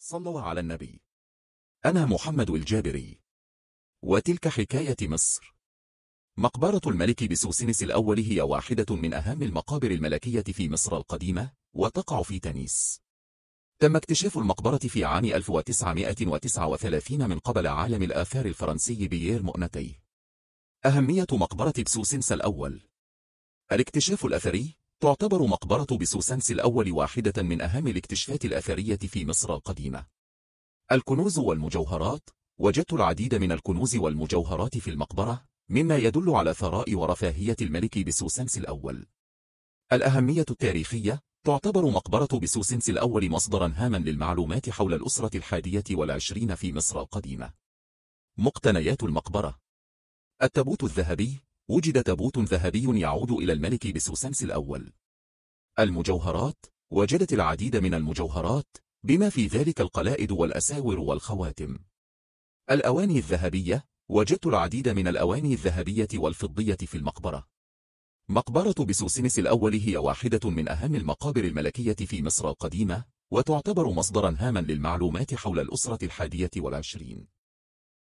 صلوا على النبي. أنا محمد الجابري. وتلك حكاية مصر. مقبرة الملك بسوسنس الأول هي واحدة من أهم المقابر الملكية في مصر القديمة، وتقع في تنيس. تم اكتشاف المقبرة في عام 1939 من قبل عالم الآثار الفرنسي بيير مؤنتيه. أهمية مقبرة بسوسنس الأول. الاكتشاف الأثري. تعتبر مقبرة بسوسنس الأول واحدة من أهم الاكتشافات الأثرية في مصر القديمة. الكنوز والمجوهرات. وجدت العديد من الكنوز والمجوهرات في المقبرة، مما يدل على ثراء ورفاهية الملك بسوسنس الأول. الأهمية التاريخية. تعتبر مقبرة بسوسنس الأول مصدرا هاما للمعلومات حول الأسرة 21 في مصر القديمة. مقتنيات المقبرة. التابوت الذهبي. وجد تابوت ذهبي يعود إلى الملك بسوسنس الأول. المجوهرات. وجدت العديد من المجوهرات، بما في ذلك القلائد والأساور والخواتم. الأواني الذهبية. وجدت العديد من الأواني الذهبية والفضية في المقبرة. مقبرة بسوسنس الأول هي واحدة من أهم المقابر الملكية في مصر القديمة، وتعتبر مصدرا هاما للمعلومات حول الأسرة 21.